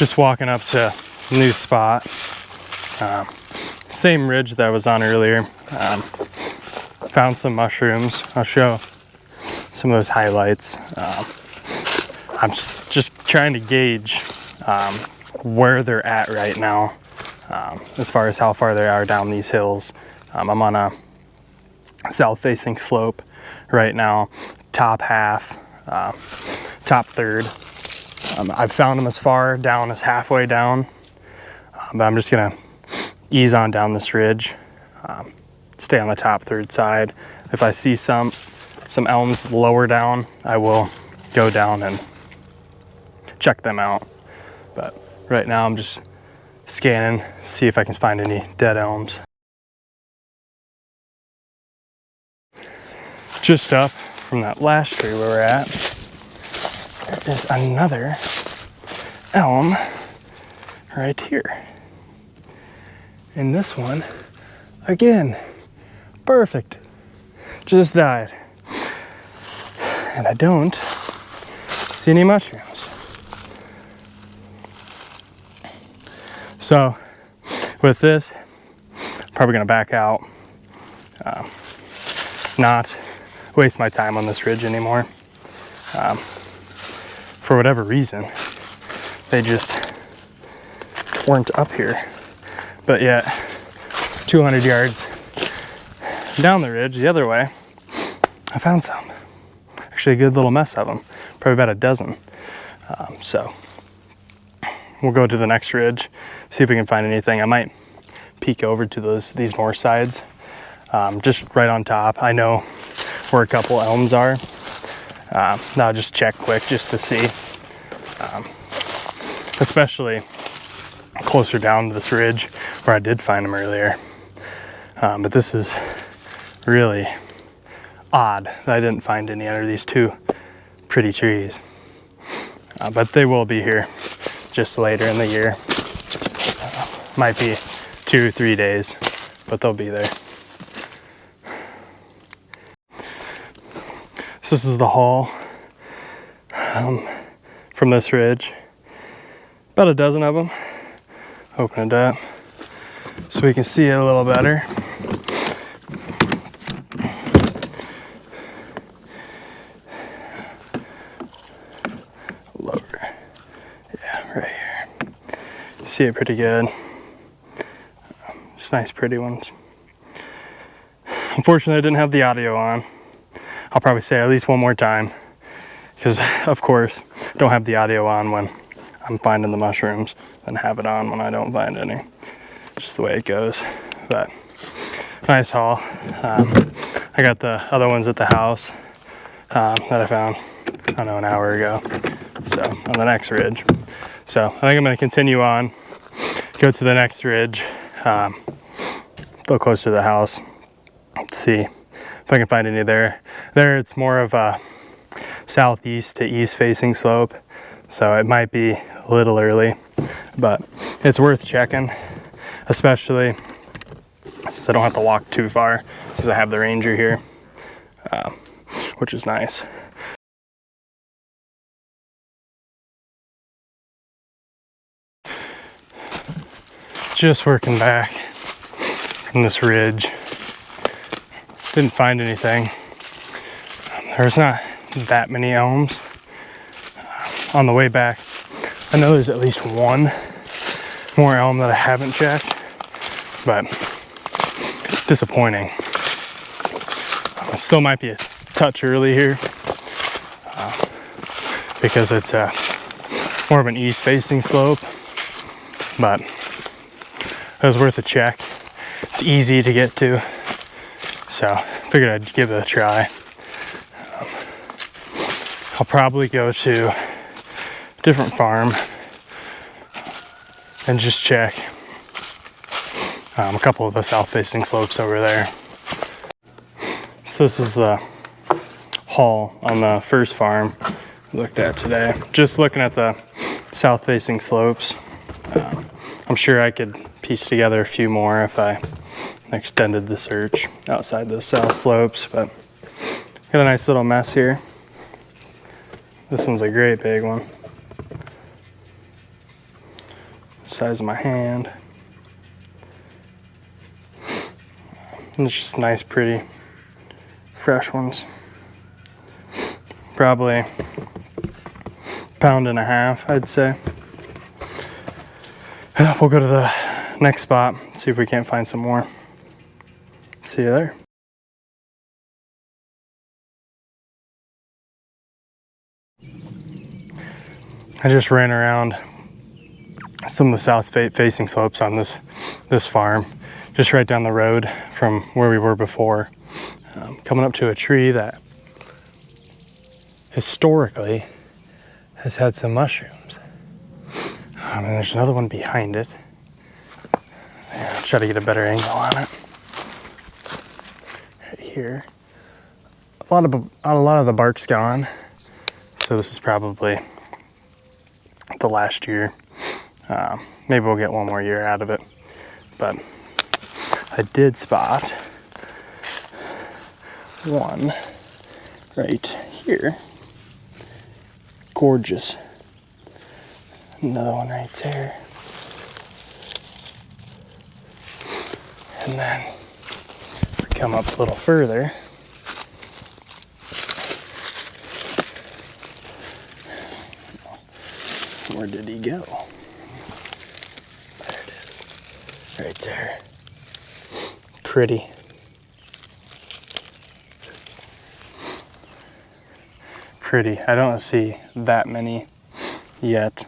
Just walking up to a new spot. Same ridge that I was on earlier. Found some mushrooms. I'll show some of those highlights. I'm just trying to gauge where they're at right now, as far as how far they are down these hills. I'm on a south-facing slope right now, top half, top third. I've found them as far down as halfway down, but I'm just gonna ease on down this ridge, stay on the top third side. If I see some elms lower down, I will go down and check them out. But right now I'm just scanning, see if I can find any dead elms. Just up from that last tree where we're at, there is another elm right here. And this one, again, perfect. Just died. And I don't see any mushrooms. So with this, probably gonna back out. Not waste my time on this ridge anymore. For whatever reason, they just weren't up here. But yet, 200 yards down the ridge the other way, I found some. Actually a good little mess of them, probably about a dozen. So we'll go to the next ridge, see if we can find anything. I might peek over to these north sides, just right on top. I know where a couple elms are. Now I'll just check quick just to see, especially closer down to this ridge where I did find them earlier. But this is really odd that I didn't find any under these two pretty trees. But they will be here just later in the year. Might be 2 or 3 days, but they'll be there. So this is the haul from this ridge. About a dozen of them. Open it up so we can see it a little better. Lower. Yeah, right here. You see it pretty good. Just nice, pretty ones. Unfortunately, I didn't have the audio on. I'll probably say at least one more time, because of course, don't have the audio on when I'm finding the mushrooms, and have it on when I don't find any. Just the way it goes. But nice haul. I got the other ones at the house that I found, I don't know, an hour ago. So on the next ridge. So I think I'm going to continue on, go to the next ridge, a little closer to the house. Let's see if I can find any there. There it's more of a southeast to east facing slope. So it might be a little early, but it's worth checking, especially since I don't have to walk too far because I have the ranger here, which is nice. Just working back from this ridge. Didn't find anything. There's not that many elms. On the way back, I know there's at least one more elm that I haven't checked, but disappointing. It still might be a touch early here because it's more of an east-facing slope, but it was worth a check. It's easy to get to, so figured I'd give it a try. I'll probably go to a different farm and just check a couple of the south-facing slopes over there. So this is the haul on the first farm we looked at today. Just looking at the south-facing slopes. I'm sure I could piece together a few more if I extended the search outside the south slopes, but got a nice little mess here. This one's a great big one. size of my hand. And it's just nice, pretty, fresh ones. Probably £1.5, I'd say. We'll go to the next spot, see if we can't find some more. See you there. I just ran around some of the south facing slopes on this farm, just right down the road from where we were before. Coming up to a tree that historically has had some mushrooms. And there's another one behind it. Yeah, I'll try to get a better angle on it. Right here. A lot of the bark's gone, so this is probably the last year. Maybe we'll get one more year out of it, but I did spot one right here. Gorgeous. Another one right there. And then we come up a little further. Where did he go? There it is. Right there. Pretty. Pretty. I don't see that many yet,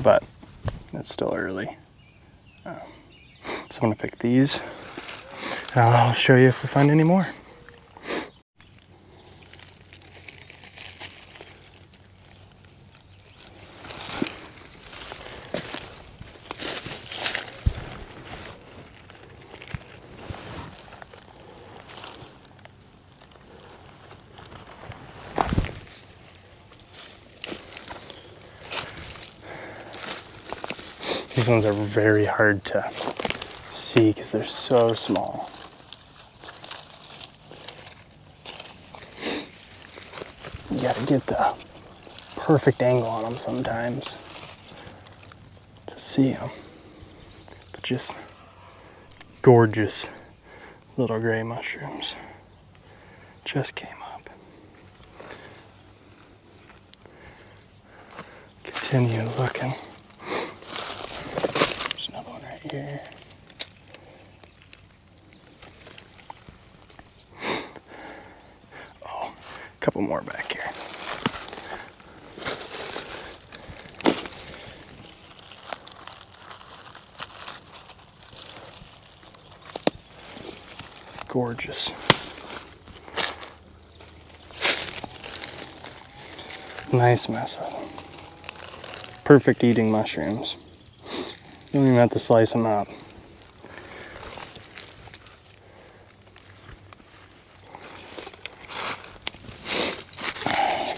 but it's still early. So I'm gonna pick these, and I'll show you if we find any more. These ones are very hard to see because they're so small. You gotta get the perfect angle on them sometimes to see them. But just gorgeous little gray mushrooms. Just came up. Continue looking. There's another one right here. Couple more back here. Gorgeous. Nice mess of them. Perfect eating mushrooms. You don't even have to slice them up.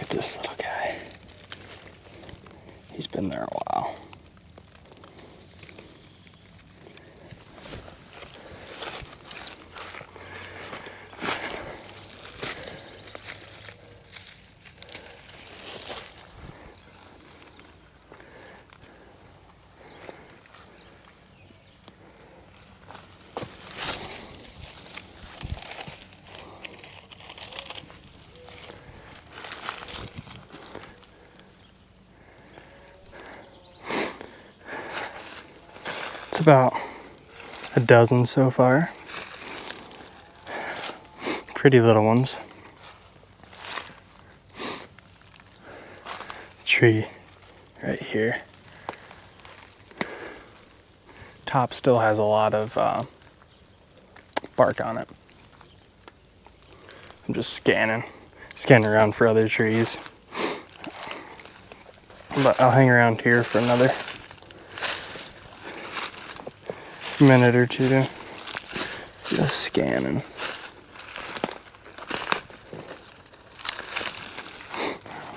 This little guy. He's been there a while. It's about a dozen so far. Pretty little ones. Tree right here. Top still has a lot of bark on it. I'm just scanning around for other trees. But I'll hang around here for another minute or two, just scanning.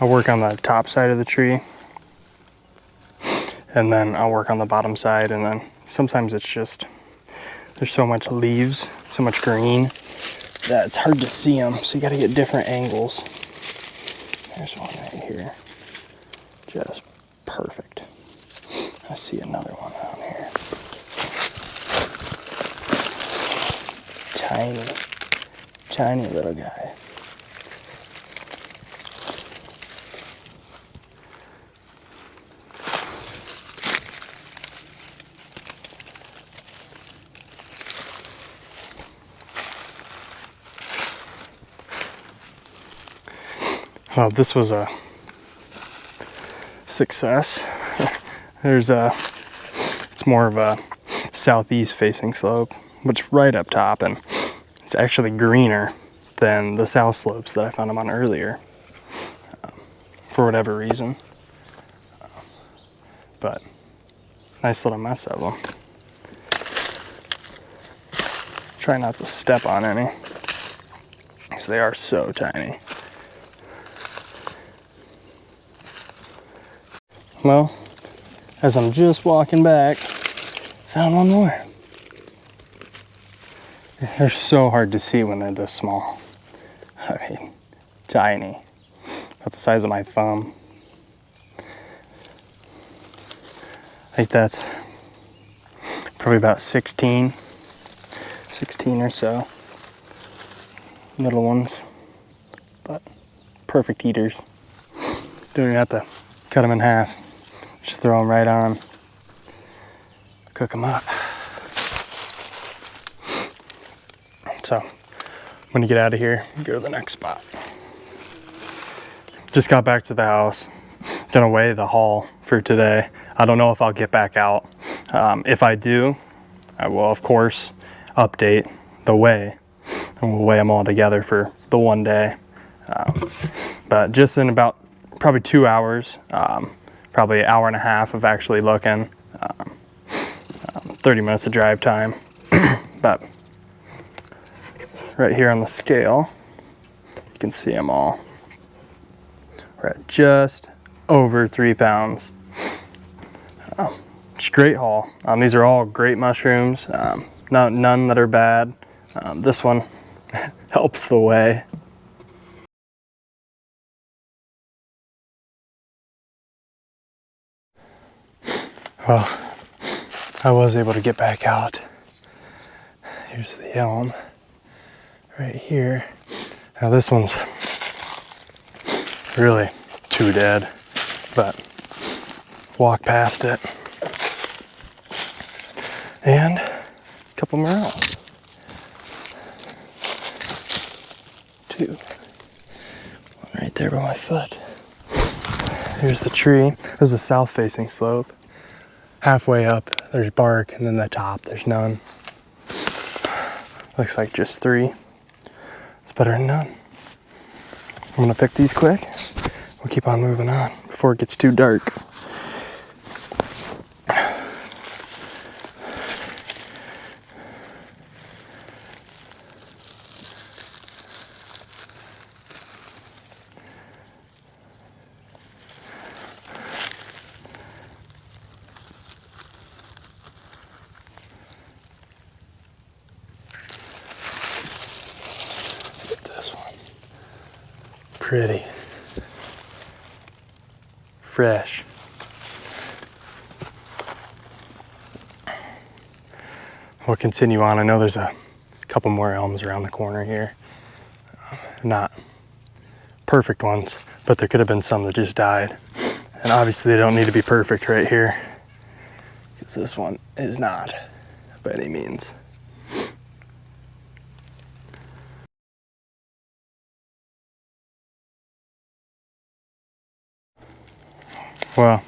I'll work on the top side of the tree, and then I'll work on the bottom side, and then sometimes it's just, there's so much leaves, so much green, that it's hard to see them, so you gotta get different angles. There's one right here. Just perfect. I see another one down here. Tiny little guy. Well, this was a success. It's more of a southeast facing slope, which is right up top, and it's actually greener than the south slopes that I found them on earlier, for whatever reason. But nice little mess of them. Try not to step on any, because they are so tiny. Well, as I'm just walking back, found one more. They're so hard to see when they're this small. I mean, tiny. About the size of my thumb. I think that's probably about 16 or so. Little ones, but perfect eaters. Don't even have to cut them in half. Just throw them right on, cook them up. So I'm gonna get out of here and go to the next spot. Just got back to the house. Gonna weigh the haul for today. I don't know if I'll get back out. If I do, I will of course update the weigh, and we'll weigh them all together for the one day. But just in about probably 2 hours, probably an hour and a half of actually looking, 30 minutes of drive time. But right here on the scale, you can see them all. We're at just over 3 pounds. It's a great haul. These are all great mushrooms, none that are bad. This one helps the weigh. Well, I was able to get back out. Here's the elm right here. Now this one's really too dead, but walk past it. And a couple morels. 2. One right there by my foot. Here's the tree. This is a south facing slope. Halfway up, there's bark, and then the top, there's none. Looks like just 3. It's better than none. I'm gonna pick these quick. We'll keep on moving on before it gets too dark. Pretty. Fresh. We'll continue on. I know there's a couple more elms around the corner here. Not perfect ones, but there could have been some that just died. And obviously they don't need to be perfect right here, because this one is not by any means. Well,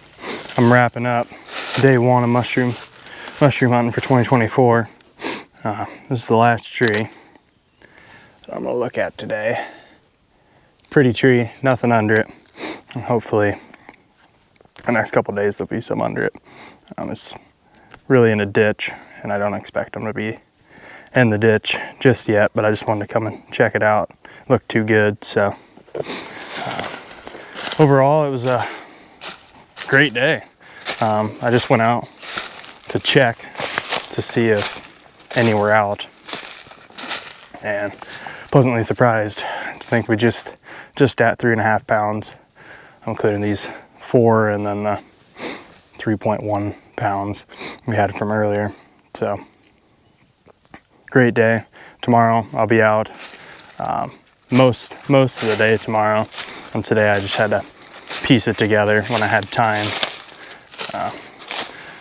I'm wrapping up day 1 of mushroom hunting for 2024. This is the last tree that I'm gonna look at today. Pretty tree, nothing under it. And hopefully the next couple days there'll be some under it. It's really in a ditch, and I don't expect them to be in the ditch just yet, but I just wanted to come and check it out. Looked too good, so overall it was a great day. I just went out to check to see if any were out, and pleasantly surprised. I think we just at 3.5 pounds, including these 4 and then the 3.1 pounds we had from earlier. So great day. Tomorrow I'll be out most of the day tomorrow, and today I just had to piece it together when I had time.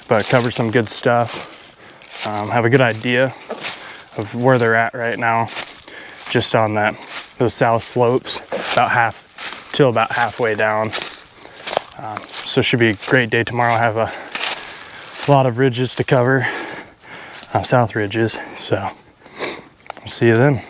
But cover some good stuff, have a good idea of where they're at right now, just on those south slopes, about halfway down. So it should be a great day tomorrow. I have a lot of ridges to cover, south ridges, so I'll see you then.